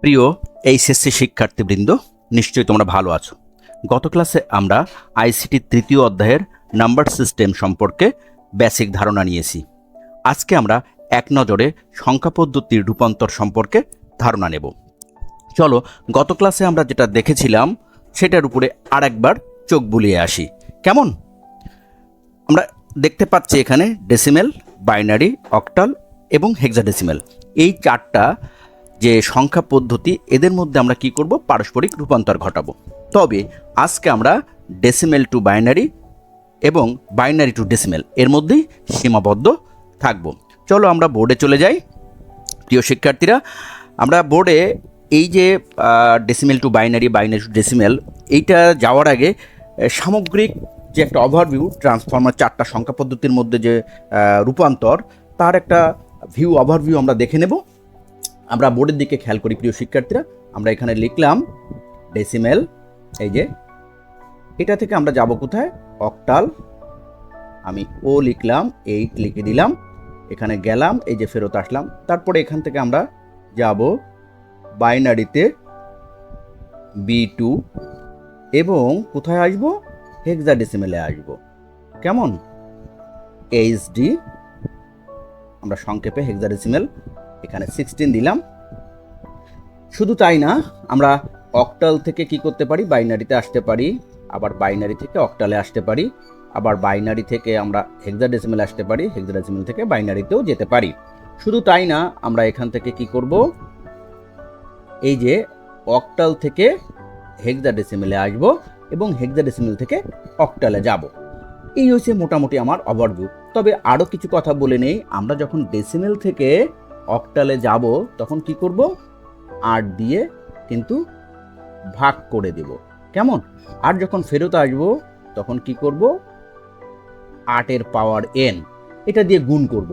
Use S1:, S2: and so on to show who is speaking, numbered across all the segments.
S1: প্রিয় এইচএসসি শিক্ষার্থীবৃন্দ, নিশ্চয়ই তোমরা ভালো আছো। গত ক্লাসে আমরা আইসিটি তৃতীয় অধ্যায়ের নাম্বার সিস্টেম সম্পর্কে বেসিক ধারণা নিয়েছি। আজকে আমরা এক নজরে সংখ্যা পদ্ধতির রূপান্তর সম্পর্কে ধারণা নেব। চলো, গত ক্লাসে আমরা যেটা দেখেছিলাম সেটার উপরে আরেকবার চোখ বুলিয়ে আসি। কেমন? আমরা দেখতে পাচ্ছি এখানে ডেসিমেল, বাইনারি, অক্টাল এবং হেক্সাডেসিমেল, এই চারটা যে সংখ্যা পদ্ধতি, এদের মধ্যে আমরা কি করব? পারস্পরিক রূপান্তর ঘটাবো। তবে আজকে আমরা ডেসিমেল টু বাইনারি এবং বাইনারি টু ডেসিমেল এর মধ্যেই সীমাবদ্ধ থাকব। চলো আমরা বোর্ডে চলে যাই। প্রিয় শিক্ষার্থীরা, আমরা বোর্ডে এই যে decimal two binary, binary two decimal, এইটা যাওয়ার আগে সামগ্রিক যে একটা ওভারভিউ, ট্রান্সফর্মার চারটা সংখ্যা পদ্ধতির মধ্যে যে রূপান্তর, তার একটা ওভারভিউ আমরা দেখে নেব। আমরা বোর্ডের দিকে খেয়াল করি প্রিয় শিক্ষার্থীরা। আমরা এখানে লিখলাম ডেসিমেল, এই যে এটা থেকে আমরা যাব কোথায়? অক্টাল। আমি ও লিখলাম, 8 লিখে দিলাম, এখানে গেলাম, এই যে ফেরত আসলাম। তারপরে এখান থেকে আমরা যাব বাইনারিতে B2 এবং কোথায় আসব? হেক্সাডেসিমেলে আসব। কেমন? HD, আমরা সংক্ষেপে হেক্সাডেসিমেল, এখানে 16 দিলাম। শুধু তাই না, আমরা অক্টাল থেকে কি করতে পারি? বাইনারিতে আসতে পারি, আবার বাইনারি থেকে অক্টালে আসতে পারি, আবার বাইনারি থেকে আমরা হেক্সাডেসিমেলে আসতে পারি, হেক্সাডেসিমেল থেকে বাইনারিতেও যেতে পারি। শুধু তাই না, আমরা এখান থেকে কি করব? এই যে অক্টাল থেকে হেক্সাডেসিমেলে আসব এবং হেক্সাডেসিমেল থেকে অক্টালে যাব। এই হচ্ছে মোটামুটি আমার ওভারভিউ। তবে আরও কিছু কথা বলে নেই। আমরা যখন ডেসিমেল থেকে অক্টালে যাব তখন কি করব? 8 দিয়ে কিন্তু ভাগ করে দেব। কেমন? আর যখন ফেরত আসব তখন কি করব? 8 এর পাওয়ার n, এটা দিয়ে গুণ করব।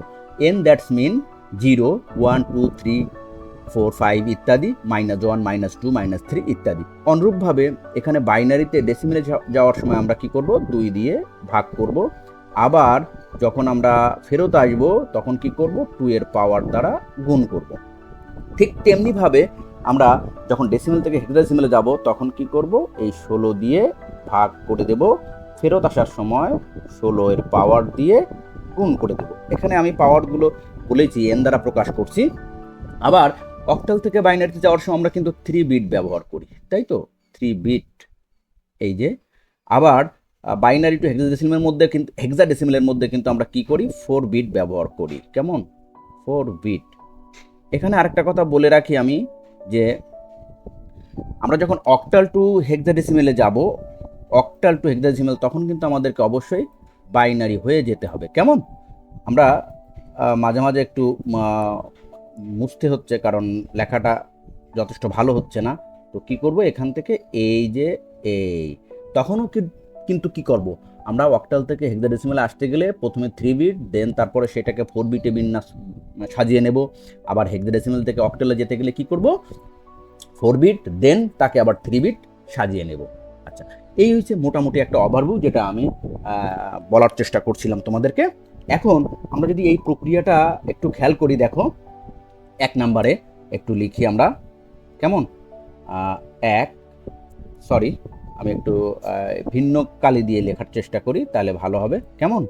S1: n দ্যাটস মিন 0, 1, 2, 3, 4, 5 ইত্যাদি, -1, -2, -3 ইত্যাদি। অনুরূপভাবে এখানে বাইনারিতে ডেসিমেলে যাওয়ার সময় আমরা কি করব? 2 দিয়ে ভাগ করব। আবার যখন আমরা ফেরত আসব তখন কি করব? 2 এর পাওয়ার দ্বারা গুণ করব। ঠিক তেমনিভাবে আমরা যখন ডেসিমেল থেকে হেক্সাডেসিমেলে যাব তখন কি করব? এই 16 দিয়ে ভাগ করে দেব। ফেরত আসার সময় 16 এর পাওয়ার দিয়ে গুণ করে দেব। এখানে আমি পাওয়ারগুলো বলেছি, n দ্বারা প্রকাশ করছি। আবার অক্টাল থেকে বাইনারিতে যাওয়ার সময় আমরা কিন্তু 3 বিট ব্যবহার করি, তাই তো? 3 বিট। এই যে আবার বাইনারি টু হেক্সাডেসিমেলের মধ্যে কিন্তু আমরা কি করি? 4 বিট ব্যবহার করি। কেমন? 4 বিট। এখানে আরেকটা কথা বলে রাখি আমি, যে আমরা যখন অক্টাল টু হেক্সাডেসিমেলে যাব, অক্টাল টু হেক্সাডেসিমেল, তখন কিন্তু আমাদেরকে অবশ্যই বাইনারি হয়ে যেতে হবে। কেমন? আমরা মাঝে মাঝে একটু মুছতে হচ্ছে, কারণ লেখাটা যথেষ্ট ভালো হচ্ছে না। তো কি করব? এখান থেকে এই যে এই, তখনও কিন্তু কি করব? আমরা অক্টাল থেকে হেক্সাডেসিমেলে আসতে গেলে প্রথমে 3 বিট, দেন তারপরে সেটাকে 4 বিটে বিন্যাস সাজিয়ে নেব। আবার হেক্সাডেসিমেল থেকে অক্টালে যেতে গেলে কি করব? 4 বিট, দেন তাকে আবার 3 বিট সাজিয়ে নেব। আচ্ছা, এই হচ্ছে মোটামুটি একটা ওভারভিউ, যেটা আমি বলার চেষ্টা করছিলাম তোমাদেরকে। এখন আমরা যদি এই প্রক্রিয়াটা একটু খেয়াল করি, দেখো 1 নম্বরে একটু লিখি আমরা। কেমন? আমি একটু ভিন্ন কালি দিয়ে লেখার চেষ্টা করি, তাহলে ভালো হবে। কেমন?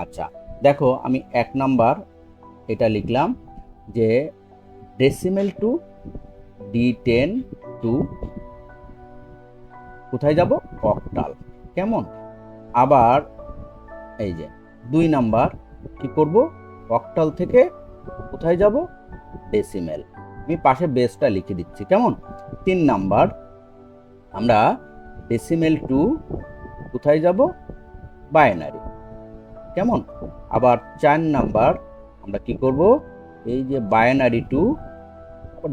S1: আচ্ছা, দেখো আমি 1 নাম্বার এটা লিখলাম যে ডেসিমেল টু D10 টু কোথায় যাব? অক্টাল। কেমন? আবার এই যে 2 নাম্বার কি করব? অক্টাল থেকে কোথায় যাব? ডেসিমেল। আমি পাশে বেসটা লিখে দিচ্ছি। কেমন? 3 নাম্বার আমরা ডেসিমেল টু কোথায় যাব? বাইনারি। কেমন? আবার 4 নাম্বার আমরা কি করব? এই যে বাইনারি টু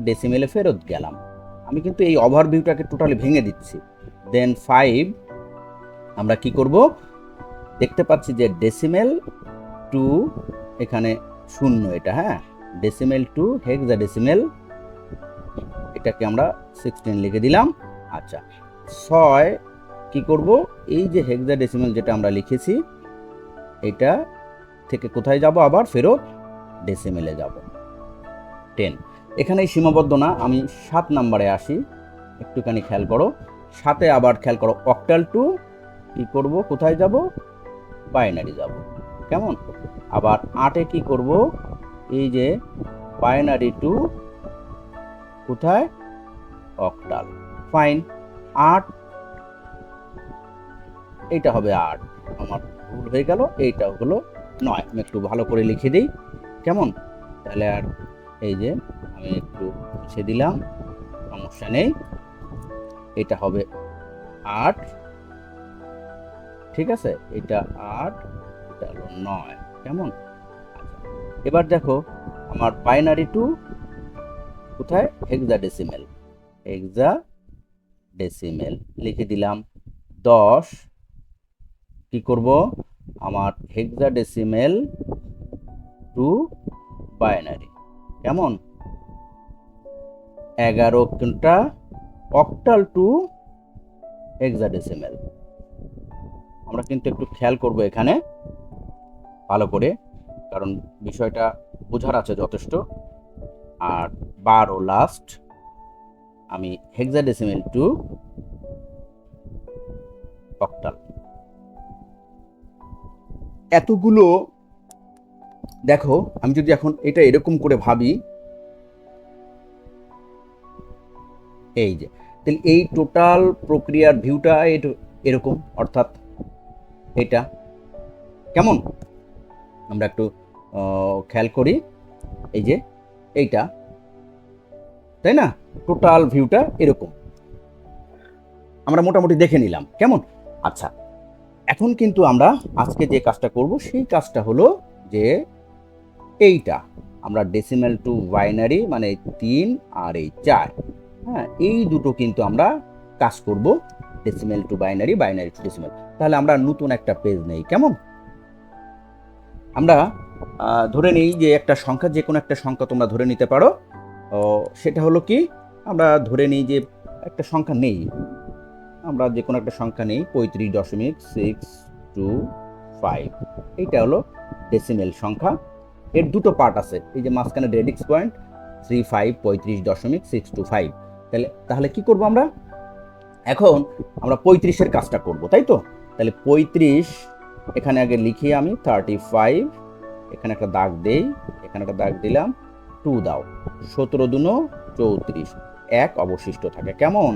S1: ডেসিমেলে ফেরত গেলাম। আমি কিন্তু এই ওভারভিউটাকে টোটালি ভেঙে দিচ্ছি। দেন 5 আমরা কি করব? দেখতে পাচ্ছি যে ডেসিমেল টু, এখানে 0 এটা, হ্যাঁ, ডেসিমেল টু হেক্সাডেসিমেল, এটাকে আমরা 16 লিখে দিলাম। আচ্ছা, 6 কি করব? এই যে হেক্সাডেসিমেল যেটা আমরা লিখেছি, এটা থেকে কোথায় যাব? আবার ফেরত ডেসিমেলে যাব। 10। এখানেই সীমাবদ্ধ না, আমি 7 নম্বরে আসি, একটুখানি খেয়াল করো। 7-এ আবার খেয়াল করো, অক্টাল টু কি করব, কোথায় যাব, বাইনারি যাব, কেমন। আবার 8-এ কি করব, এই যে বাইনারি টু কোথায়, অক্টাল, ফাইন। 8, এইটা হবে 8, আমার ভুল হয়ে গেল, এইটা হলো 9। আমি একটু ভালো করে লিখে দিই, কেমন। তাহলে আর এই যে আমি একটু মুছে দিলাম, সমস্যা নেই। এটা হবে 8, ঠিক আছে, এটা 8, এটা হলো 9, কেমন। এবার দেখো আমার বাইনারি টু কোথায়, হেক্সাডেসিমেল, হেক্সাডেসিমেল লিখে দিলাম। 10 কি করব, আমার হেক্সাডেসিমেল টু বাইনারি, কেমন। 11 কোনটা, অক্টাল টু হেক্সাডেসিমেল। আমরা কিন্তু একটু খেয়াল করব এখানে ভালো করে, কারণ বিষয়টা বোঝার আছে যথেষ্ট। আর 12 লাস্ট, আমি হেক্সাডেসিমেল টু অক্টাল। এতগুলো দেখো, আমি যদি এখন এটা এরকম করে ভাবি, এই যে তাহলে এই টোটাল প্রক্রিয়ার ভিউটা এরকম, অর্থাৎ এটা কেমন। আমরা একটু খেয়াল করি, এই যে এইটা, তাই না, টোটাল ভিউটা এরকম আমরা মোটামুটি দেখে নিলাম, কেমন। আচ্ছা, এখন কিন্তু আমরা আজকে যে কাজটা করব সেই কাজটা হলো যে এইটা আমরা ডেসিমেল টু বাইনারি, মানে 3 আর এই 4, হ্যাঁ, এই দুটো কিন্তু আমরা কাজ করব, decimal two binary, binary two decimal. তাহলে আমরা নতুন একটা পেজ নেই, কেমন। আমরা ধরে নিই যে একটা সংখ্যা, যে কোনো একটা সংখ্যা তোমরা ধরে নিতে পারো। সেটা হলো কি, আমরা ধরে নিই যে একটা সংখ্যা নেই, আমরা যে কোনো একটা সংখ্যা নেই 35.625, এইটা হলো ডেসিমেল সংখ্যা। এর দুটো পার্ট আছে, এই যে মাঝখানে রেডিক্স পয়েন্ট 35.625। তাহলে কি করব আমরা এখন, আমরা 35-এর কাজটা করব, তাই তো। তাহলে 35 এখানে আগে লিখি আমি 35, এখানে একটা দাগ দেই, এখানে একটা দাগ দিলাম, 2 দাও, 17 দুনো 34, 1 অবশিষ্ট থাকে, কেমন।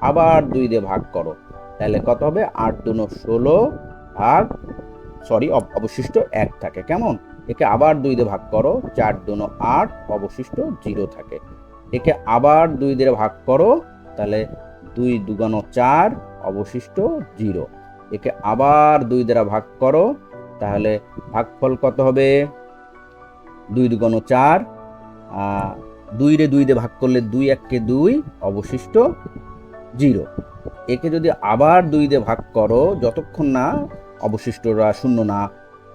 S1: আবার 2 দিয়ে ভাগ করো, তাহলে কত হবে, 8 দুনো 16 ভাগ, সরি, অবশিষ্ট 1 থাকে, কেমন। একে আবার 2 দিয়ে ভাগ করো, 4 দুনো 8, অবশিষ্ট 0 থাকে। একে আবার 2 দিয়ে ভাগ করো, তাহলে 2 দুগুণ 4, অবশিষ্ট 0। একে আবার 2 দ্বারা ভাগ করো, তাহলে ভাগফল কত হবে, 2 দুগুণ 4, 2 রে 2 দিয়ে ভাগ করলে 2 1 2, অবশিষ্ট 0। একে যদি আবার 2 দিয়ে ভাগ করো, যতক্ষণ না অবশিষ্টরা শূন্য না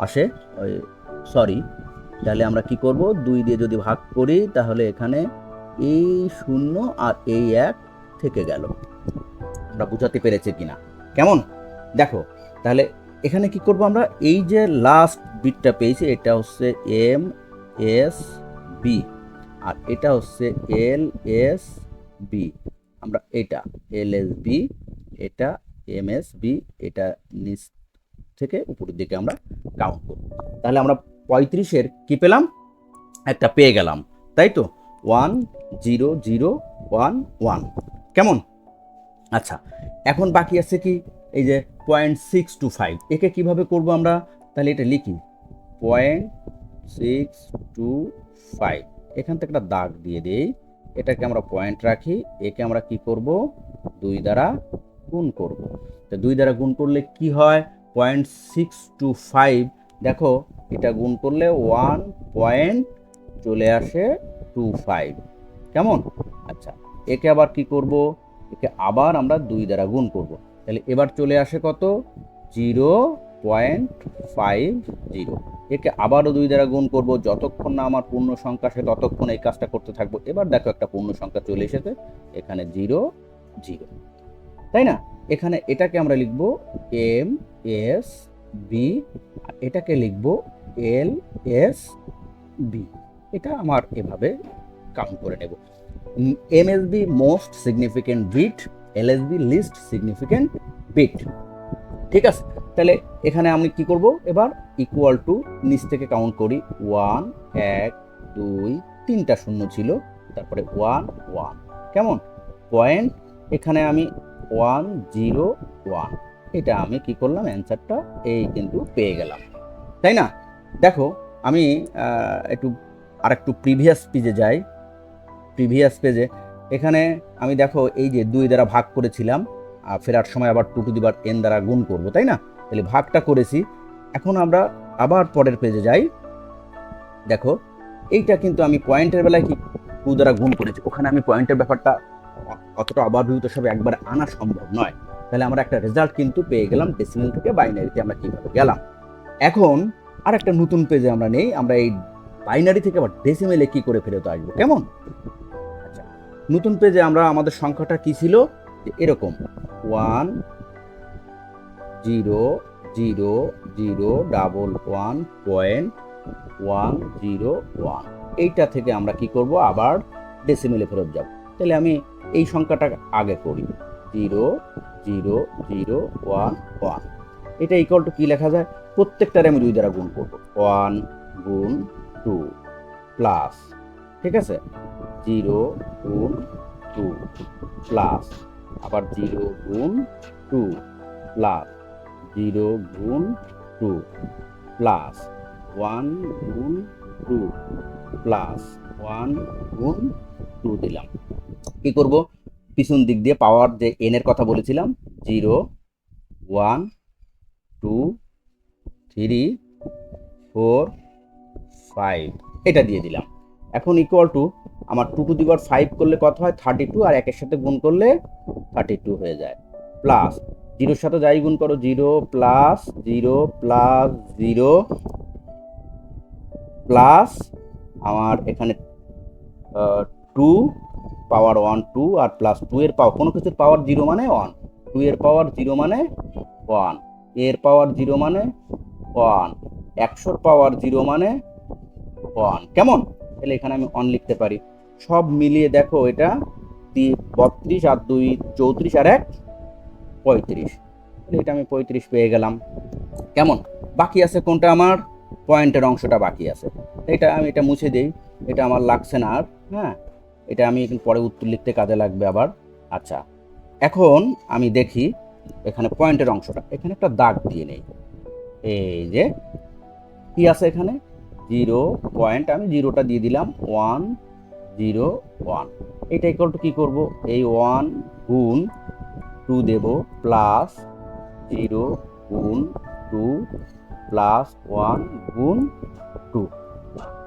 S1: আসে, সরি, তাহলে আমরা কি করব, 2 দিয়ে যদি ভাগ করি, তাহলে এখানে এই 0 আর এই 1 থেকে গেল। আমরা বুঝাতে পেরেছি কিনা, কেমন। দেখো তাহলে এখানে কি করব, আমরা এই যে লাস্ট বিটটা পেয়েছি, এটা হচ্ছে এম এস বি, আর এটা হচ্ছে এল এস বি। আমরা এটা এল এস বি, এটা এম এস বি, এটা নিচ থেকে উপরের দিকে আমরা কাউন্ট করব। তাহলে আমরা 35-এর কি পেলাম, একটা পেয়ে গেলাম, তাই তো, 1 0 0 1 1, কেমন। আচ্ছা, এখন বাকি আছে কি, এই যে 0.625, একে কিভাবে করব আমরা, তাহলে এটা লিখি 0.625, এখান থেকে একটা দাগ দিয়ে দেই, এটাকে আমরা পয়েন্ট রাখি, একে আমরা কি করব, 2 দ্বারা গুণ করব। তো 2 দ্বারা গুণ করলে কি হয়, 0.625, দেখো এটা গুণ করলে 1 পয়েন্ট চলে আসে 25, কেমন। আচ্ছা, একে আবার কি করব, একে আবার আমরা 2 দ্বারা গুণ করব, তাহলে এবার চলে আসে কত, 0.50। একে আবারও 2 দ্বারা গুণ করব, যতক্ষণ না আমার পূর্ণ সংখ্যা আসে ততক্ষণ এই কাজটা করতে থাকবো। এবার দেখো একটা পূর্ণ সংখ্যা চলে এসেছে, এখানে 0 0, তাই না। এখানে এটাকে আমরা লিখব এম এস বি, এটাকে লিখব এল এস বি। এটা আমার এভাবে কাউন্ট করে নেব। MSB most significant bit, LSB least significant bit. ঠিক আছে, তাহলে এখানে আমি কি করব, এবার ইকুয়াল টু নিচ থেকে কাউন্ট করি। 1 1 2 3টা শূন্য ছিল, তারপরে 1 1। কেমন পয়েন্ট, এখানে আমি 1 0 1, এটা আমি কি করলাম, অ্যান্সারটা এই কিন্তু পেয়ে গেলাম, তাই না? দেখো আমি একটু প্রিভিয়াস পেজে যাই। প্রিভিয়াস পেজে এখানে আমি দেখো এই যে 2 দ্বারা ভাগ করেছিলাম, ফেরার সময় আবার 2 টু দি পাওয়ার n দ্বারা গুণ করব, তাই না? তাহলে ভাগটা করেছি। এখন আমরা আবার পরের পেজে যাই। দেখো এইটা কিন্তু আমি পয়েন্টের বেলায় কি 2 দ্বারা গুণ করেছি, ওখানে আমি পয়েন্টের ব্যাপারটা অতটা অবাবিত সব একবার আনা সম্ভব নয়। তাহলে আমরা একটা রেজাল্ট কিন্তু পেয়ে গেলাম ডেসিমেল থেকে বাইনারিতে আমরা কিভাবে গেলাম। এখন আর একটা নতুন পেজে আমরা নেই, আমরা এই বাইনারি থেকে আবার ডেসিমেলে কি করে ফেরত আসবো, কেমন? আচ্ছা, নতুন পেজে আমরা আমাদের সংখ্যাটা কি ছিল, এরকম 1 0 0 0 11.101। এইটা থেকে আমরা কি করব, আবার ডেসিমেলে ফেরত যাব। তাহলে আমি এই সংখ্যাটা আগে করি, 0 0 0 1 1। এটা ইকুয়াল টু কি লেখা যায়, প্রত্যেকটারে আমি 2 দ্বারা গুণ করব। 1 গুণ 2 প্লাস, ঠিক আছে, 0 গুণ 2 প্লাস, আবার 0 গুণ 2 প্লাস, 0 গুণ 2 প্লাস, 1 গুণ 2 প্লাস 1 গুণ 2 দিলাম। কি করব, পিছন দিক দিয়ে পাওয়ার যে n এর কথা বলেছিলাম, 0 1 2 3 4 5 এটা দিয়ে দিলাম। এখন ইকুয়াল টু আমার 2 টু দি পাওয়ার 5 করলে কত হয়, 32, আর একের সাথে গুণ করলে 32 হয়ে যায়, প্লাস 0-র সাথে যাই গুণ করো, 0 প্লাস 0 প্লাস 0 প্লাস আমার এখানে 2 পাওয়ার 1 2, আর প্লাস 2 এর পাওয়ার, কোনো কিছুর পাওয়ার 0 মানে 1, 2 এর পাওয়ার 0 মানে 1, এর পাওয়ার 0 মানে 1, 100-র পাওয়ার 0 মানে 1। কেমন? তাহলে এখানে আমি 1 লিখতে পারি। সব মিলিয়ে দেখো এটা 32 আর 2 34 আর 1 35, এটা আমি 35 পেয়ে গেলাম। কেমন? বাকি আছে কোনটা, আমার পয়েন্টের অংশটা বাকি আছে, এটা মুছে দেই, এটা আমার লাগছে না আর। হ্যাঁ, এটা আমি পরে উত্তর লিখতে কাজে লাগবে আবার। আচ্ছা, এখন আমি দেখি এখানে পয়েন্টের অংশটা, এখানে একটা দাগ দিয়ে নেই। এই যে কি আছে এখানে, 0 পয়েন্ট, আমি 0টা দিয়ে দিলাম, 1 0 1। এটা ইকুয়াল টু কি করব, এই 1 গুণ 2 দেব, প্লাস 0 গুণ 2 প্লাস 1 গুণ 2।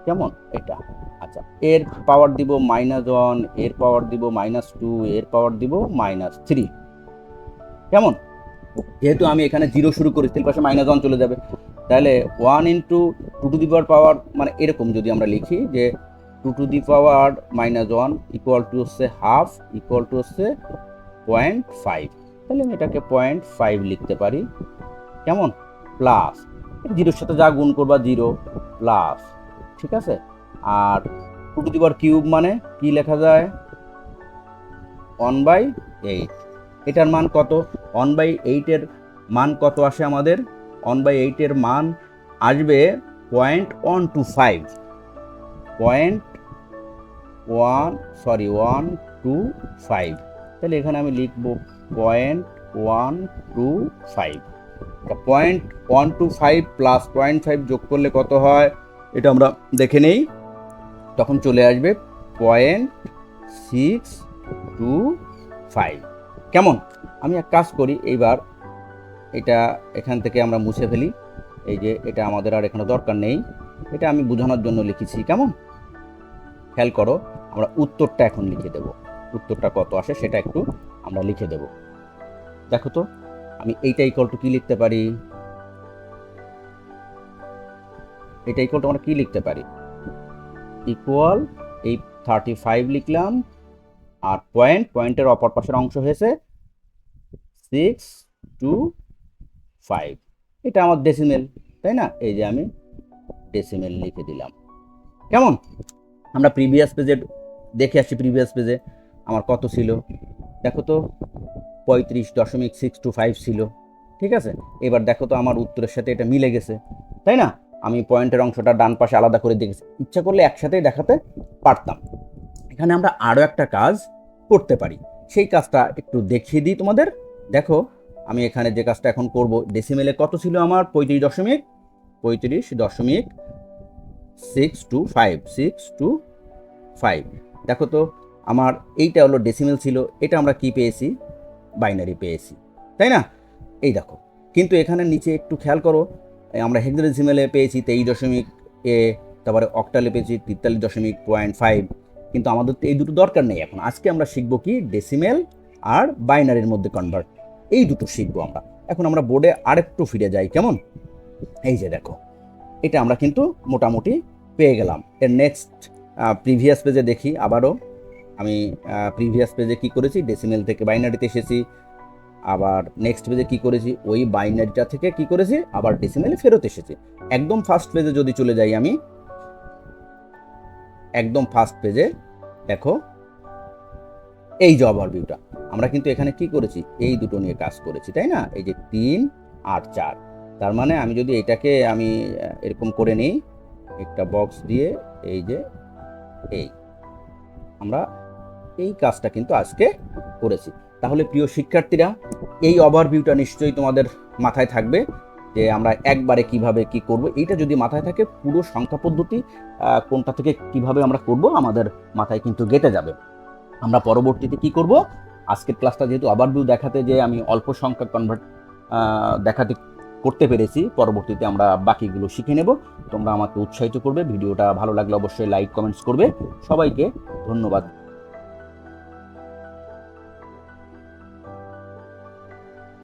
S1: কেমন এটা? আচ্ছা, এর পাওয়ার দিব -1, এর পাওয়ার দিব -2, এর পাওয়ার দিব -3। কেমন? যেহেতু আমি এখানে 0 শুরু করি, তাহলে পাশে -1 চলে যাবে, তাহলে 1 ইন্টু 2 টু দি পাওয়ার মানে এরকম যদি আমরা লিখি যে 2 to the power -1 equal to হচ্ছে হাফ, ইকুয়াল টু হচ্ছে 0.5। তাহলে আমি এটাকে 0.5 লিখতে পারি। কেমন? প্লাস 0-র সাথে যা গুণ করবা 0 প্লাস, ঠিক আছে। আর 2 টু দি পাওয়ার কিউব মানে কি লেখা যায়, 1/8। এটার মান কত, 1/8 এর মান কত আসে আমাদের, 1/8 এর মান আসবে 0.125, 125। তাহলে এখানে আমি লিখবো 0.125। 0.125 প্লাস 0.5 যোগ করলে কত হয়, এটা আমরা দেখে নেই, তখন চলে আসবে 0.625। কেমন? আমি এক কাজ করি, এইবার এটা এখান থেকে আমরা মুছে ফেলি, এই যে এটা আমাদের আর এখানে দরকার নেই, এটা আমি বোঝানোর জন্য লিখেছি। কেমন? খেয়াল করো, আমরা উত্তরটা এখন লিখে দেব, উত্তরটা কত আসে সেটা একটু আমরা লিখে দেব। দেখো তো, আমি এইটা ইকুয়াল টু কি লিখতে পারি, এটা ইকুয়াল টু আমরা কি লিখতে পারি, ইকুয়াল এই 35 লিখলাম, আর পয়েন্টের অপর পাশের অংশ হয়েছে 625। এটা আমার ডেসিমেল, তাই না? এই যে আমি ডেসিমেল লিখে দিলাম। কেমন? আমরা প্রিভিয়াস পেজের দেখে আসি প্রিভিয়াস পেজে আমার কত ছিল, দেখো তো 35.625 ছিল। ঠিক আছে, এবার দেখো তো আমার উত্তরের সাথে এটা মিলে গেছে, তাই না? আমি পয়েন্টের অংশটা ডান পাশে আলাদা করে দেখেছি, ইচ্ছা করলে একসাথেই দেখাতে পারতাম। এখানে আমরা আরও একটা কাজ করতে পারি, সেই কাজটা একটু দেখিয়ে দিই তোমাদের। দেখো আমি এখানে যে কাজটা এখন করব, ডেসিমেলে কত ছিল আমার? 35.625। দেখো তো আমার এইটা হলো ডেসিমেল ছিল, এটা আমরা কি পেয়েছি? বাইনারি পেয়েছি, তাই না? এই দেখো, কিন্তু এখানে নিচে একটু খেয়াল করো, আমরা হেক্সাডেসিমেলে পেয়েছি 23 এ, তারপরে অক্টালে পেয়েছি 43.5, কিন্তু আমাদের তো এই দুটো দরকার নেই। এখন আজকে আমরা শিখবো কি? ডেসিমেল আর বাইনারির মধ্যে কনভার্ট, এই দুটো শিখবো আমরা। এখন আমরা বোর্ডে আরেকটু ফিরে যাই, কেমন? এই যে দেখো, এটা আমরা কিন্তু মোটামুটি পেয়ে গেলাম। এর নেক্সট প্রিভিয়াস পেজে দেখি আবারও। আমি প্রিভিয়াস পেজে কি করেছি? ডেসিমেল থেকে বাইনারিতে এসেছি, আবার নেক্সট পেজে কি করেছি? ওই বাইনারিটা থেকে কি করেছি? আবার ডেসিমেলে ফেরত এসেছি। একদম ফার্স্ট পেজে যদি চলে যাই আমি, একদম ফার্স্ট পেজে দেখো এই যে ওভারভিউটা, আমরা কিন্তু এখানে কি করেছি? এই দুটো নিয়ে কাজ করেছি, তাই না? এই যে 3 আর 4, তার মানে আমি যদি এটাকে আমি এরকম করে নিই, একটা বক্স দিয়ে, এই যে এই আমরা এই কাজটা কিন্তু আজকে করেছি। তাহলে প্রিয় শিক্ষার্থীরা, এই ওভারভিউটা নিশ্চয়ই তোমাদের মাথায় থাকবে যে আমরা একবারে কিভাবে কি করব। এইটা যদি মাথায় থাকে, পুরো সংখ্যা পদ্ধতি কোনটা থেকে কিভাবে আমরা করব আমাদের মাথায় কিন্তু গেঁথে যাবে। আমরা পরবর্তীতে কি করব? আজকের ক্লাসটা যেহেতু ওভারভিউ দেখাতে যে আমি অল্প সংখ্যা কনভার্ট দেখাতে করতে পেরেছি, পরবর্তীতে আমরা বাকিগুলো শিখে নেব। তোমরা আমাকে উৎসাহিত করবে, ভিডিওটা ভালো লাগলে অবশ্যই লাইক কমেন্টস করবে। সবাইকে ধন্যবাদ।